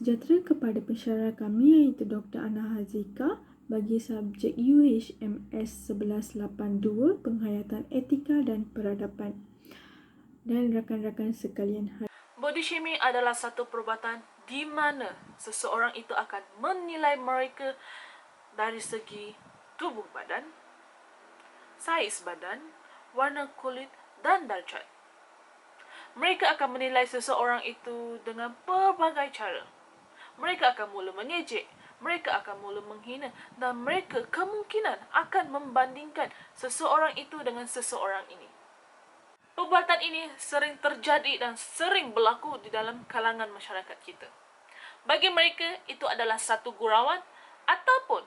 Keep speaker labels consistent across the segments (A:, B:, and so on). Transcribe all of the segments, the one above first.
A: Sejahtera kepada pensyarah kami iaitu Dr. Ana Hazika bagi subjek UHMS 1182 Penghayatan Etika dan Peradaban. Dan rakan-rakan sekalian,
B: body shaming adalah satu perbuatan di mana seseorang itu akan menilai mereka dari segi tubuh badan, saiz badan, warna kulit dan darjat. Mereka akan menilai seseorang itu dengan pelbagai cara. Mereka akan mula mengejek, mereka akan mula menghina, dan mereka kemungkinan akan membandingkan seseorang itu dengan seseorang ini. Perbuatan ini sering terjadi dan sering berlaku di dalam kalangan masyarakat kita. Bagi mereka, itu adalah satu gurauan ataupun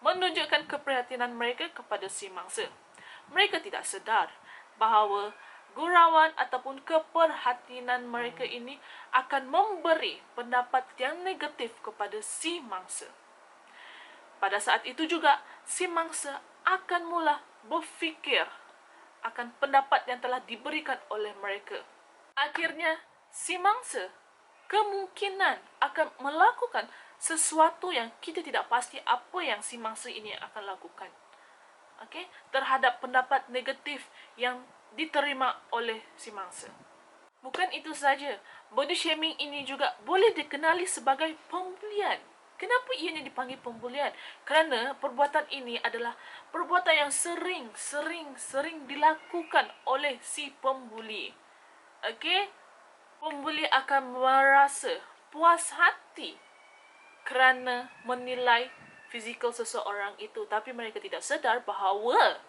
B: menunjukkan keprihatinan mereka kepada si mangsa. Mereka tidak sedar bahawa gurauan ataupun keperhatian mereka ini akan memberi pendapat yang negatif kepada si mangsa. Pada saat itu juga, si mangsa akan mula berfikir akan pendapat yang telah diberikan oleh mereka. Akhirnya, si mangsa kemungkinan akan melakukan sesuatu yang kita tidak pasti apa yang si mangsa ini akan lakukan. Terhadap pendapat negatif yang diterima oleh si mangsa. Bukan itu saja, body shaming ini juga boleh dikenali sebagai pembulian. Kenapa ianya dipanggil pembulian? Kerana perbuatan ini adalah perbuatan yang sering dilakukan oleh si pembuli. Pembuli akan merasa puas hati kerana menilai fizikal seseorang itu, tapi mereka tidak sedar bahawa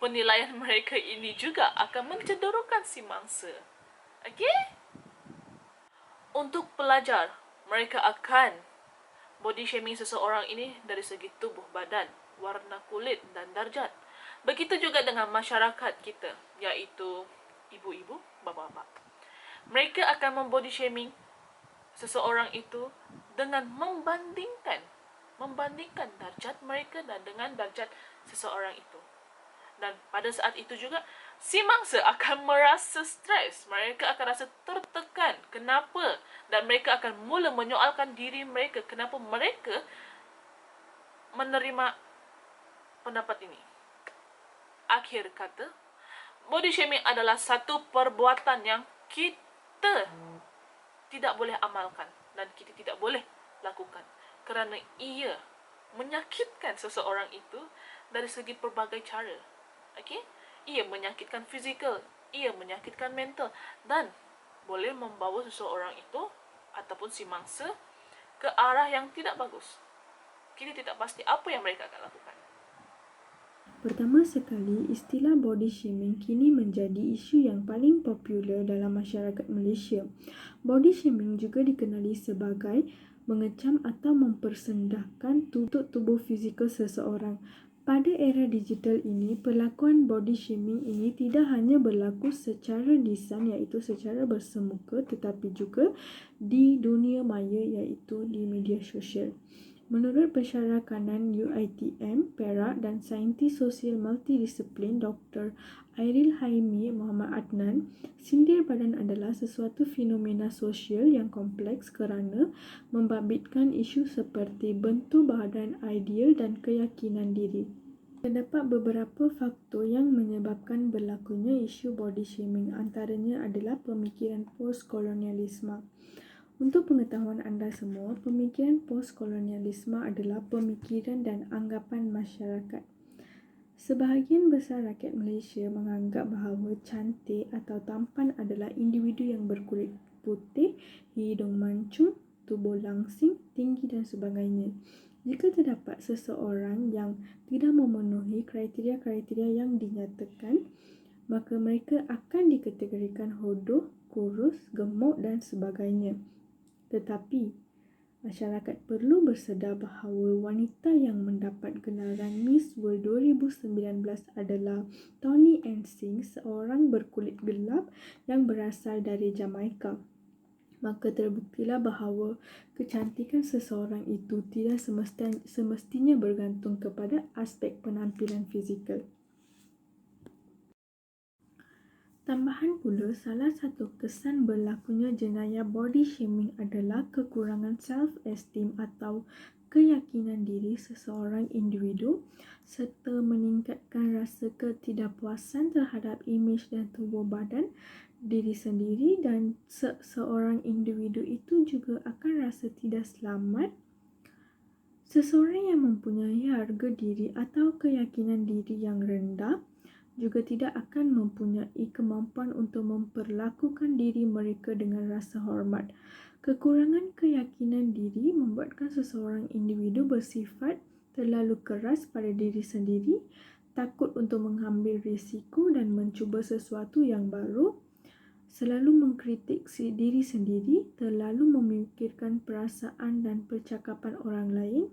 B: penilaian mereka ini juga akan mencenderungkan si mangsa. Untuk pelajar, mereka akan body shaming seseorang ini dari segi tubuh badan, warna kulit dan darjat. Begitu juga dengan masyarakat kita, iaitu ibu-ibu, bapa-bapa. Mereka akan membody shaming seseorang itu dengan membandingkan darjat mereka dan dengan darjat seseorang itu. Dan pada saat itu juga, si mangsa akan merasa stres. Mereka akan rasa tertekan. Kenapa? Dan mereka akan mula menyoalkan diri mereka. Kenapa mereka menerima pendapat ini? Akhir kata, body shaming adalah satu perbuatan yang kita tidak boleh amalkan dan kita tidak boleh lakukan. Kerana ia menyakitkan seseorang itu dari segi pelbagai cara. Ia menyakitkan fizikal, ia menyakitkan mental dan boleh membawa seseorang itu ataupun si mangsa ke arah yang tidak bagus. Kita tidak pasti apa yang mereka akan lakukan.
A: pertama sekali, istilah body shaming kini menjadi isu yang paling popular dalam masyarakat Malaysia. Body shaming juga dikenali sebagai mengecam atau mempersendahkan tubuh fizikal seseorang. Pada era digital ini, perlakuan body shaming ini tidak hanya berlaku secara lisan iaitu secara bersemuka tetapi juga di dunia maya iaitu di media sosial. Menurut pensyarah kanan UiTM, Perak dan saintis sosial multidisiplin Dr. Airil Haimi Muhammad Adnan, sindir badan adalah sesuatu fenomena sosial yang kompleks kerana membabitkan isu seperti bentuk badan ideal dan keyakinan diri. Terdapat beberapa faktor yang menyebabkan berlakunya isu body shaming, antaranya adalah pemikiran postkolonialisme. Untuk pengetahuan anda semua, pemikiran postkolonialisme adalah pemikiran dan anggapan masyarakat. Sebahagian besar rakyat Malaysia menganggap bahawa cantik atau tampan adalah individu yang berkulit putih, hidung mancung, tubuh langsing, tinggi dan sebagainya. Jika terdapat seseorang yang tidak memenuhi kriteria-kriteria yang dinyatakan, maka mereka akan dikategorikan hodoh, kurus, gemuk dan sebagainya. Tetapi, masyarakat perlu bersedar bahawa wanita yang mendapat gelaran Miss World 2019 adalah Toni Ensing, seorang berkulit gelap yang berasal dari Jamaika. Maka terbuktilah bahawa kecantikan seseorang itu tidak semestinya bergantung kepada aspek penampilan fizikal. Tambahan pula, salah satu kesan berlakunya jenayah body shaming adalah kekurangan self-esteem atau keyakinan diri seseorang individu serta meningkatkan rasa ketidakpuasan terhadap imej dan tubuh badan diri sendiri, dan seorang individu itu juga akan rasa tidak selamat. Seseorang yang mempunyai harga diri atau keyakinan diri yang rendah juga tidak akan mempunyai kemampuan untuk memperlakukan diri mereka dengan rasa hormat. Kekurangan keyakinan diri membuatkan seseorang individu bersifat terlalu keras pada diri sendiri, takut untuk mengambil risiko dan mencuba sesuatu yang baru, selalu mengkritik diri sendiri, terlalu memikirkan perasaan dan percakapan orang lain,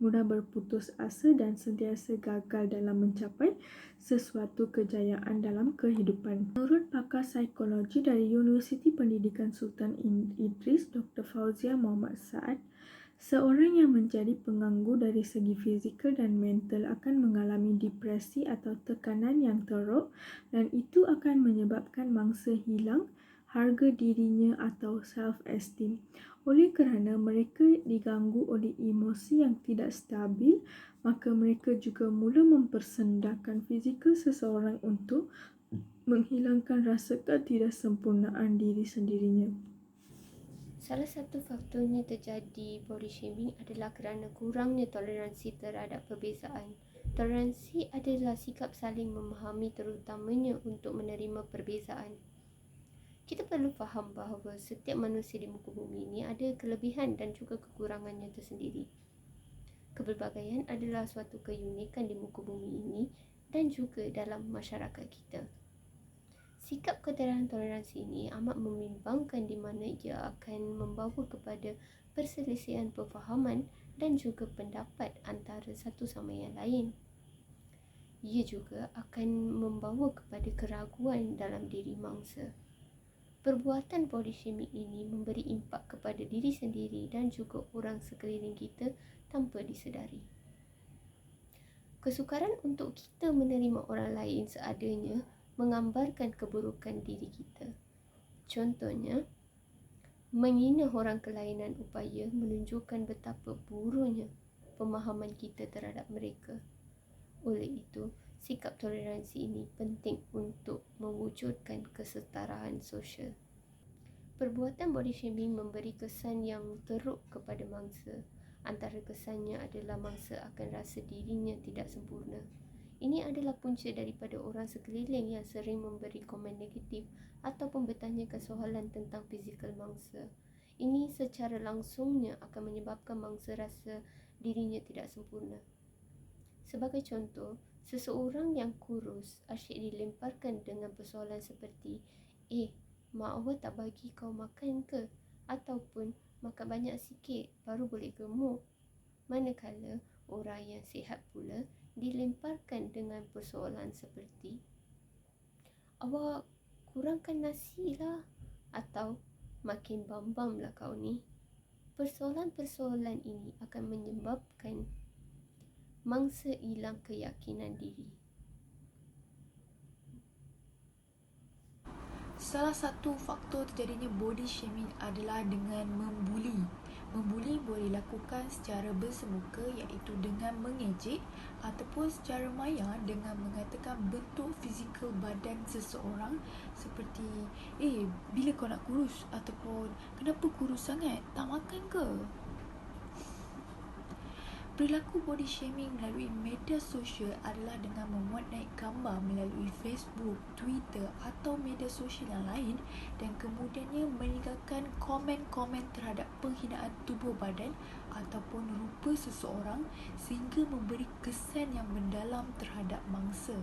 A: mudah berputus asa dan sentiasa gagal dalam mencapai sesuatu kejayaan dalam kehidupan. Menurut pakar psikologi dari Universiti Pendidikan Sultan Idris, Dr. Fauzia Muhammad Saad, seorang yang menjadi penganggur dari segi fizikal dan mental akan mengalami depresi atau tekanan yang teruk, dan itu akan menyebabkan mangsa hilang harga dirinya atau self-esteem. Oleh kerana mereka diganggu oleh emosi yang tidak stabil, maka mereka juga mula mempersendahkan fizikal seseorang untuk menghilangkan rasa ketidaksempurnaan diri sendirinya.
C: Salah satu faktornya terjadi body shaming adalah kerana kurangnya toleransi terhadap perbezaan. Toleransi adalah sikap saling memahami, terutamanya untuk menerima perbezaan. Kita perlu faham bahawa setiap manusia di muka bumi ini ada kelebihan dan juga kekurangannya tersendiri. Kepelbagaian adalah suatu keunikan di muka bumi ini dan juga dalam masyarakat kita. Sikap ketiadaan toleransi ini amat membimbangkan, di mana ia akan membawa kepada perselisihan perfahaman dan juga pendapat antara satu sama yang lain. Ia juga akan membawa kepada keraguan dalam diri mangsa. Perbuatan body shaming ini memberi impak kepada diri sendiri dan juga orang sekeliling kita tanpa disedari. Kesukaran untuk kita menerima orang lain seadanya menggambarkan keburukan diri kita. Contohnya, menghina orang kelainan upaya menunjukkan betapa buruknya pemahaman kita terhadap mereka. Oleh itu, sikap toleransi ini penting untuk mewujudkan kesetaraan sosial. Perbuatan body shaming memberi kesan yang teruk kepada mangsa. Antara kesannya adalah mangsa akan rasa dirinya tidak sempurna. Ini adalah punca daripada orang sekeliling yang sering memberi komen negatif ataupun bertanyakan soalan tentang fizikal mangsa. Ini secara langsungnya akan menyebabkan mangsa rasa dirinya tidak sempurna. Sebagai contoh, seseorang yang kurus asyik dilemparkan dengan persoalan seperti, mak awak tak bagi kau makan ke? Ataupun, makan banyak sikit baru boleh gemuk. Manakala orang yang sihat pula dilemparkan dengan persoalan seperti, awak kurangkan nasi lah, atau makin bambam lah kau ni. Persoalan-persoalan ini akan menyebabkan mangsa hilang keyakinan diri.
D: Salah satu faktor terjadinya body shaming adalah dengan membuli. Membuli boleh dilakukan secara bersemuka, iaitu dengan mengejek, ataupun secara maya dengan mengatakan bentuk fizikal badan seseorang seperti, bila kau nak kurus? Ataupun, kenapa kurus sangat? Tak makan ke? Perilaku body shaming melalui media sosial adalah dengan memuat naik gambar melalui Facebook, Twitter atau media sosial yang lain, dan kemudiannya meninggalkan komen-komen terhadap penghinaan tubuh badan ataupun rupa seseorang sehingga memberi kesan yang mendalam terhadap mangsa.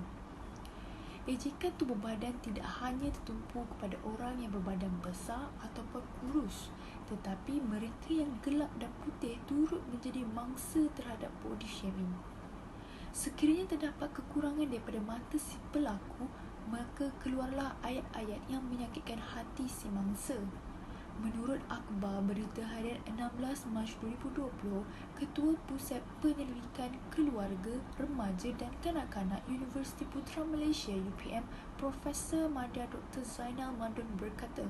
D: Ejekan tubuh badan tidak hanya tertumpu kepada orang yang berbadan besar ataupun kurus, tetapi mereka yang gelap dan putih turut menjadi mangsa terhadap body shaming. Sekiranya terdapat kekurangan daripada mata si pelaku, maka keluarlah ayat-ayat yang menyakitkan hati si mangsa. Menurut akhbar Berita Harian 16 Mac 2020, Ketua Pusat Penyelidikan Keluarga, Remaja dan Kanak-kanak Universiti Putra Malaysia UPM, Profesor Madya Dr. Zainal Madun berkata,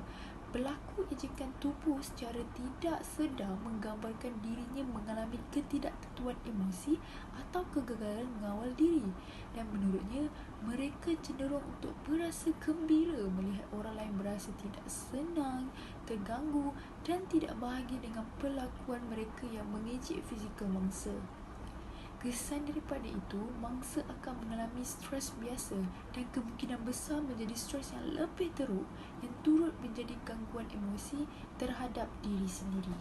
D: berlaku ejekan tubuh secara tidak sedar menggambarkan dirinya mengalami ketidaktentuan emosi atau kegagalan mengawal diri, dan menurutnya mereka cenderung untuk berasa gembira melihat orang lain berasa tidak senang, terganggu dan tidak bahagia dengan perlakuan mereka yang mengejek fizikal mangsa. Kesan daripada itu, mangsa akan mengalami stres biasa dan kemungkinan besar menjadi stres yang lebih teruk yang turut menjadi gangguan emosi terhadap diri sendiri.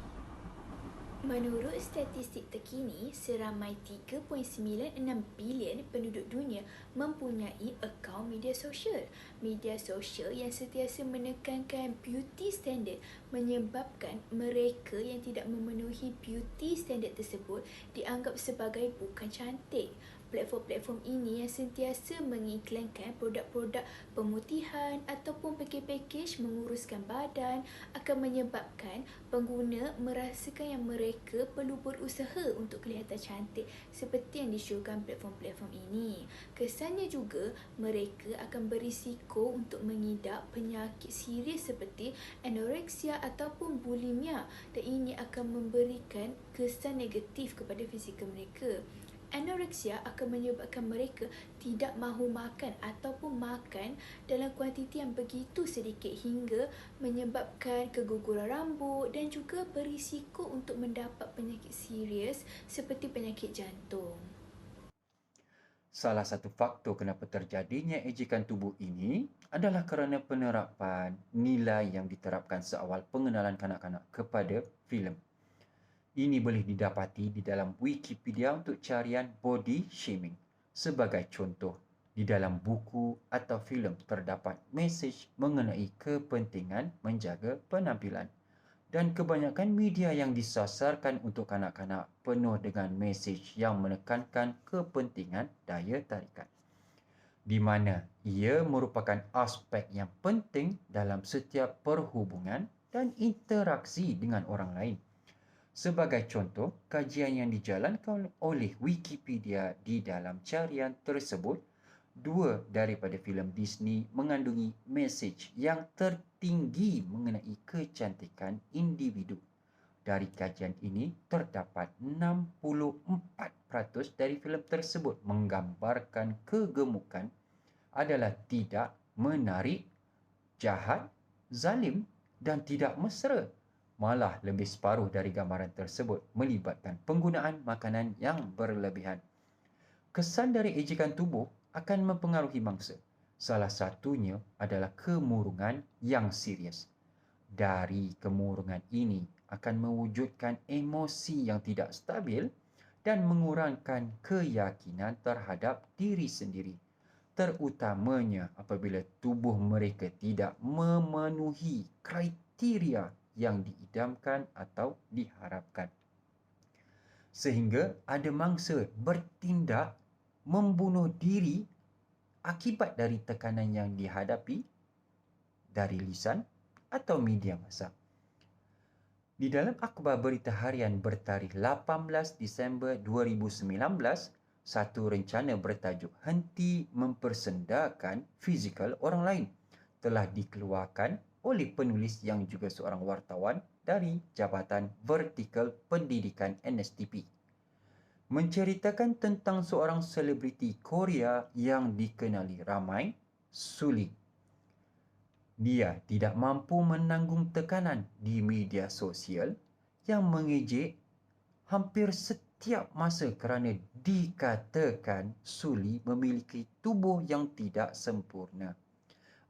E: Menurut statistik terkini, seramai 3.96 bilion penduduk dunia mempunyai akaun media sosial. Media sosial yang sentiasa menekankan beauty standard menyebabkan mereka yang tidak memenuhi beauty standard tersebut dianggap sebagai bukan cantik. Platform-platform ini yang sentiasa mengiklankan produk-produk pemutihan ataupun pakej-pakej menguruskan badan akan menyebabkan pengguna merasakan yang mereka perlu berusaha untuk kelihatan cantik seperti yang disyorkan platform-platform ini. Kesannya juga mereka akan berisiko untuk mengidap penyakit serius seperti anoreksia ataupun bulimia, dan ini akan memberikan kesan negatif kepada fizikal mereka. Anoreksia akan menyebabkan mereka tidak mahu makan ataupun makan dalam kuantiti yang begitu sedikit hingga menyebabkan keguguran rambut dan juga berisiko untuk mendapat penyakit serius seperti penyakit jantung.
F: Salah satu faktor kenapa terjadinya ejekan tubuh ini adalah kerana penerapan nilai yang diterapkan seawal pengenalan kanak-kanak kepada filem. Ini boleh didapati di dalam Wikipedia untuk carian body shaming. Sebagai contoh, di dalam buku atau filem terdapat mesej mengenai kepentingan menjaga penampilan. Dan kebanyakan media yang disasarkan untuk kanak-kanak penuh dengan mesej yang menekankan kepentingan daya tarikan, di mana ia merupakan aspek yang penting dalam setiap perhubungan dan interaksi dengan orang lain. Sebagai contoh, kajian yang dijalankan oleh Wikipedia di dalam carian tersebut, 2 daripada filem Disney mengandungi mesej yang tertinggi mengenai kecantikan individu. Dari kajian ini, terdapat 64% dari filem tersebut menggambarkan kegemukan adalah tidak menarik, jahat, zalim dan tidak mesra. Malah lebih separuh dari gambaran tersebut melibatkan penggunaan makanan yang berlebihan. Kesan dari ejekan tubuh akan mempengaruhi mangsa. Salah satunya adalah kemurungan yang serius. Dari kemurungan ini akan mewujudkan emosi yang tidak stabil dan mengurangkan keyakinan terhadap diri sendiri, terutamanya apabila tubuh mereka tidak memenuhi kriteria yang diidamkan atau diharapkan. Sehingga ada mangsa bertindak membunuh diri akibat dari tekanan yang dihadapi dari lisan atau media massa. Di dalam akhbar Berita Harian bertarikh 18 Disember 2019, satu rencana bertajuk Henti Mempersendakan Fizikal Orang Lain telah dikeluarkan oleh penulis yang juga seorang wartawan dari Jabatan Vertikal Pendidikan NSTP. Menceritakan tentang seorang selebriti Korea yang dikenali ramai, Sulli. Dia tidak mampu menanggung tekanan di media sosial yang mengejek hampir setiap masa kerana dikatakan Sulli memiliki tubuh yang tidak sempurna.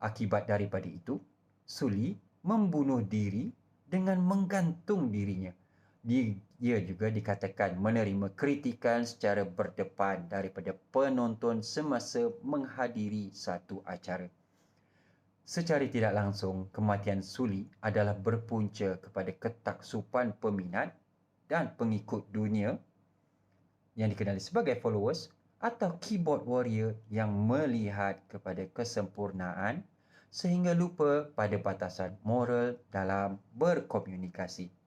F: Akibat daripada itu, Sulli membunuh diri dengan menggantung dirinya. Dia juga dikatakan menerima kritikan secara berdepan daripada penonton semasa menghadiri satu acara. Secara tidak langsung, kematian Sulli adalah berpunca kepada ketaksupan peminat dan pengikut dunia yang dikenali sebagai followers atau keyboard warrior yang melihat kepada kesempurnaan sehingga lupa pada batasan moral dalam berkomunikasi.